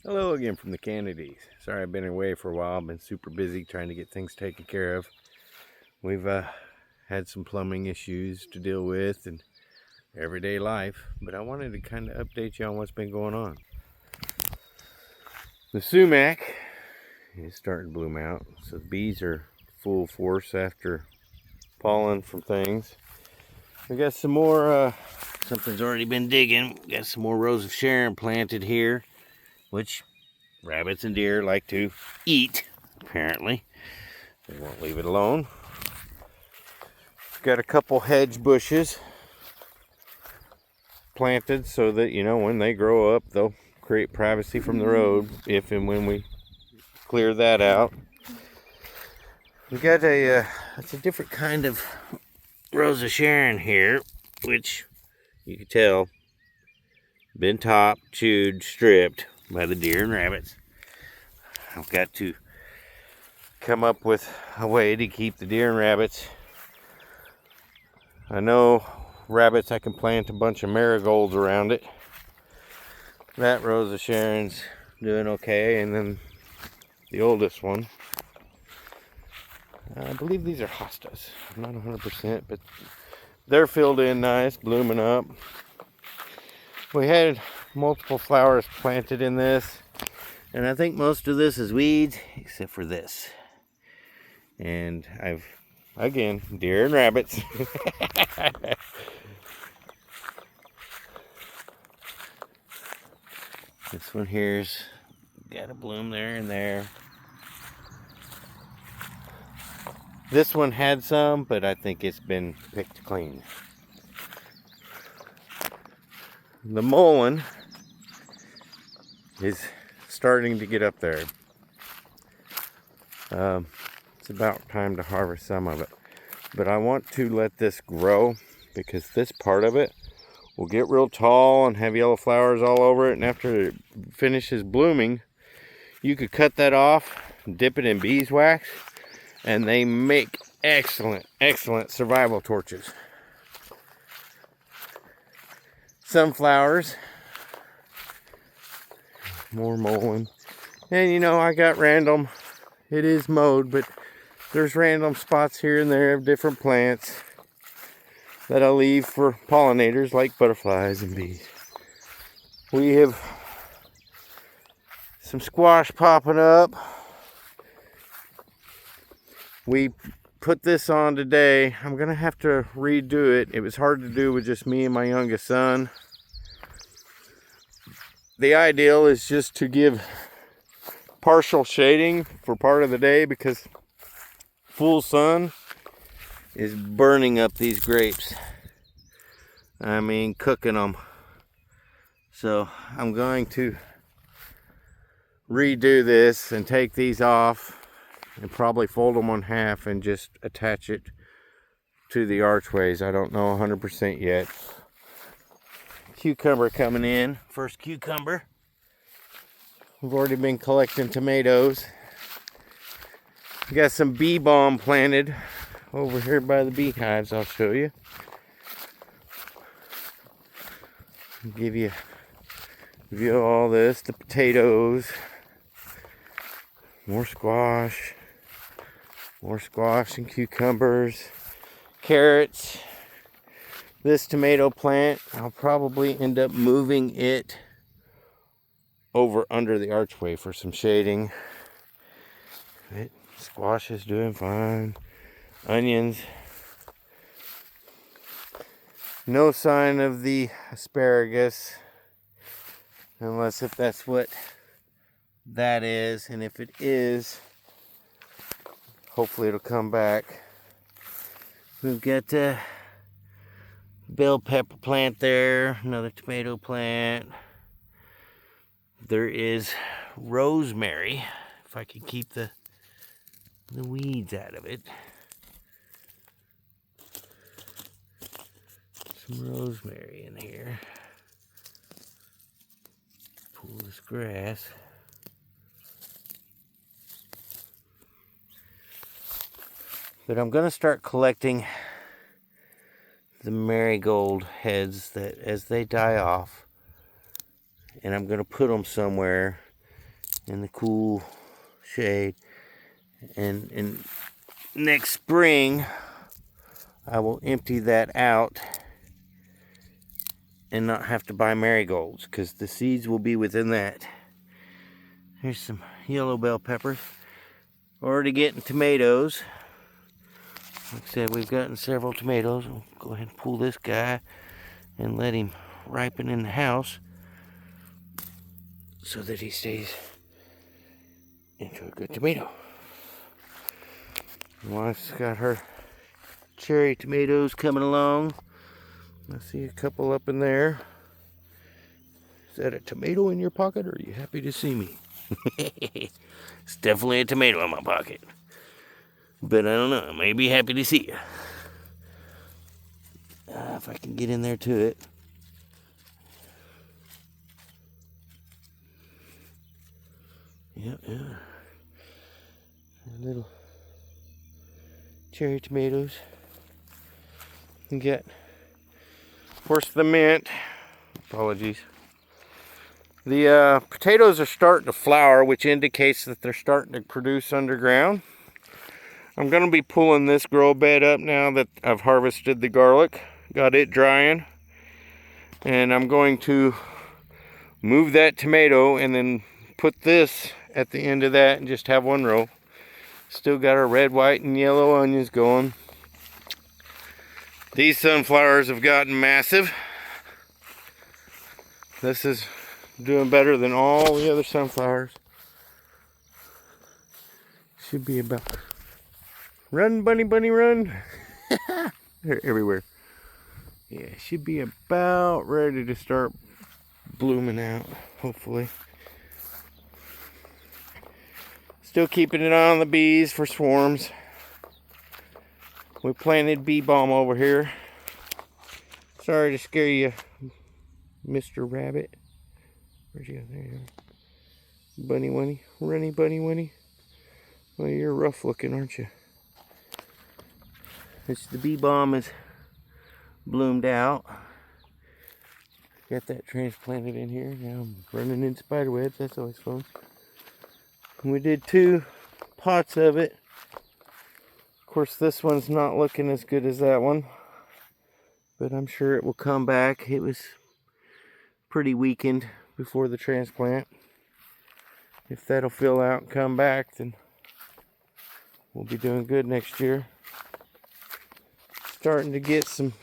Hello again from the Kennedys. Sorry I've been away for a while. I've been super busy trying to get things taken care of. We've had some plumbing issues to deal with and everyday life, but I wanted to kind of update you on what's been going on. The sumac is starting to bloom out, so the bees are full force after pollen from things. We got some more, something's already been digging. We got some more Rose of Sharon planted here, which rabbits and deer like to eat, apparently. They won't leave it alone. We've got a couple hedge bushes planted so that, when they grow up, they'll create privacy from the road if and when we clear that out. We've got it's a different kind of Rose of Sharon here, which you can tell been topped, chewed, stripped by the deer and rabbits. I've got to come up with a way to keep the deer and rabbits. I know rabbits, I can plant a bunch of marigolds around it. That Rose of Sharon's doing okay, and then the oldest one, I believe these are hostas. I'm not 100%, but they're filled in nice, blooming up. We had multiple flowers planted in this, and I think most of this is weeds, except for this. And again, deer and rabbits. This one here's got a bloom there and there. This one had some, but I think it's been picked clean. The mullein is starting to get up there. It's about time to harvest some of it. But I want to let this grow because this part of it will get real tall and have yellow flowers all over it. And after it finishes blooming, you could cut that off, dip it in beeswax, and they make excellent, excellent survival torches. Sunflowers, more mullein. And I got random, it is mowed, but there's random spots here and there of different plants that I leave for pollinators like butterflies and bees. We have some squash popping up. We put this on today. I'm gonna have to redo it. It was hard to do with just me and my youngest son. The ideal is just to give partial shading for part of the day because full sun is burning up these grapes. I mean, cooking them. So I'm going to redo this and take these off and probably fold them in half and just attach it to the archways. I don't know 100% yet. Cucumber coming in. First cucumber. We've already been collecting tomatoes. We got some bee balm planted over here by the beehives. I'll show you. Give you a view of all this. The potatoes. More squash and cucumbers, carrots. This tomato plant, I'll probably end up moving it over under the archway for some shading. Squash is doing fine. Onions. No sign of the asparagus, unless if that's what that is, and if it is, hopefully it'll come back. We've got a bell pepper plant there, another tomato plant. There is rosemary, if I can keep the weeds out of it. Some rosemary in here. Pull this grass. But I'm going to start collecting the marigold heads that as they die off, and I'm going to put them somewhere in the cool shade. And next spring, I will empty that out and not have to buy marigolds, because the seeds will be within that. Here's some yellow bell peppers. Already getting tomatoes. Like I said, we've gotten several tomatoes. We'll go ahead and pull this guy and let him ripen in the house so that he stays into a good tomato. My wife's got her cherry tomatoes coming along. I see a couple up in there. Is that a tomato in your pocket, or are you happy to see me? It's definitely a tomato in my pocket. But I don't know, I may be happy to see you. If I can get in there to it. Yep. Little cherry tomatoes. You get, of course, the mint. Apologies. The potatoes are starting to flower, which indicates that they're starting to produce underground. I'm going to be pulling this grow bed up now that I've harvested the garlic. Got it drying. And I'm going to move that tomato and then put this at the end of that and just have one row. Still got our red, white, and yellow onions going. These sunflowers have gotten massive. This is doing better than all the other sunflowers. Should be about... Run, bunny, bunny, run. They're everywhere. Yeah, should be about ready to start blooming out, hopefully. Still keeping it on the bees for swarms. We planted bee balm over here. Sorry to scare you, Mr. Rabbit. Where'd you go? There you go. Bunny Winnie. Runny Bunny Winnie. Well, you're rough looking, aren't you? The bee balm is bloomed out. Got that transplanted in here. Now I'm running in spider webs. That's always fun. And we did 2 pots of it. Of course, this one's not looking as good as that one, but I'm sure it will come back. It was pretty weakened before the transplant. If that'll fill out and come back, then we'll be doing good next year. Starting to get some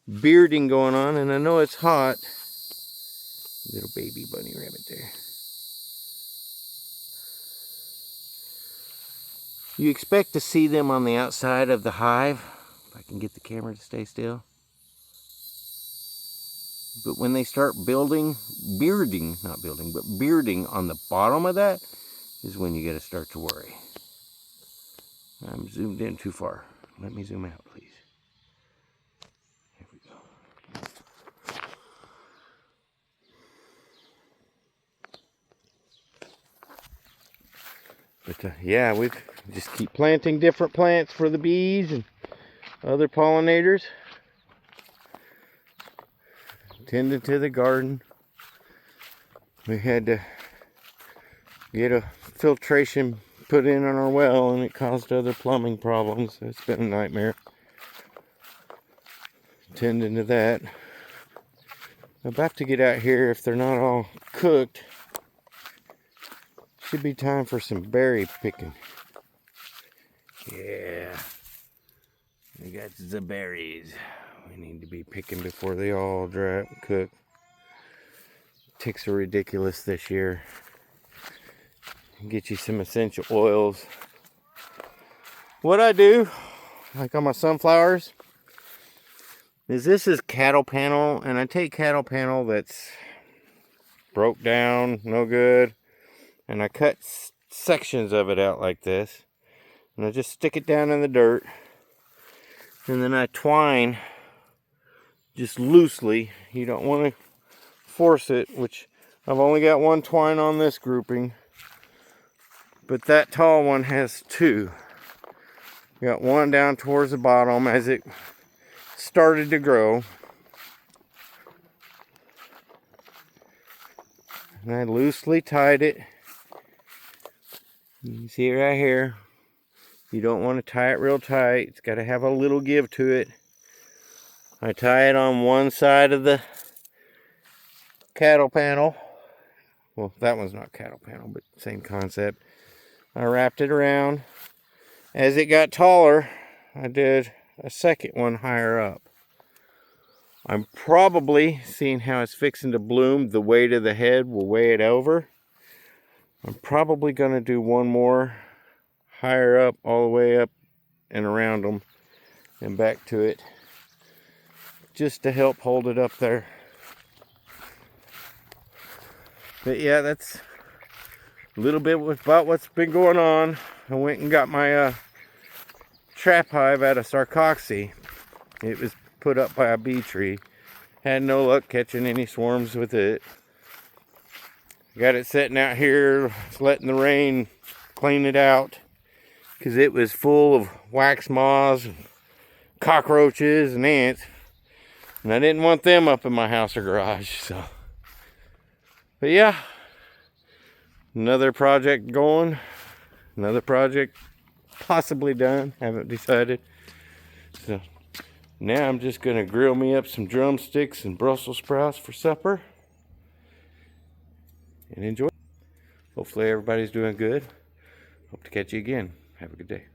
bearding going on, and I know it's hot. Little baby bunny rabbit there. You expect to see them on the outside of the hive, if I can get the camera to stay still. But when they start bearding on the bottom of that is when you got to start to worry. I'm zoomed in too far. Let me zoom out, please. Here we go. But yeah, we just keep planting different plants for the bees and other pollinators. Tending to the garden. We had to get a filtration put in on our well, and it caused other plumbing problems. It's been a nightmare tending to that. About to get out here. If they're not all cooked, should be time for some berry picking. Yeah, we got the berries we need to be picking before they all dry up and cook. Ticks are ridiculous this year. Get you some essential oils. What I do, like on my sunflowers, is this is cattle panel, and I take cattle panel that's broke down, no good, and I cut sections of it out like this, and I just stick it down in the dirt, and then I twine just loosely. You don't want to force it, which I've only got 1 twine on this grouping. But that tall one has 2. Got 1 down towards the bottom as it started to grow. And I loosely tied it You see it right here. You don't want to tie it real tight. It's got to have a little give to it. I tie it on one side of the cattle panel. Well, that one's not cattle panel, but same concept. I wrapped it around. As it got taller, I did a second one higher up. I'm probably, seeing how it's fixing to bloom, the weight of the head will weigh it over. I'm probably going to do one more higher up, all the way up and around them and back to it, just to help hold it up there. But yeah, that's a little bit about what's been going on. I went and got my trap hive out of Sarcoxy. It was put up by a bee tree. Had no luck catching any swarms with it. Got it sitting out here, letting the rain clean it out, because it was full of wax moths, and cockroaches, and ants. And I didn't want them up in my house or garage, so. But yeah, another project going, another project possibly done, haven't decided. So now I'm just gonna grill me up some drumsticks and Brussels sprouts for supper and enjoy. Hopefully everybody's doing good. Hope to catch you again. Have a good day.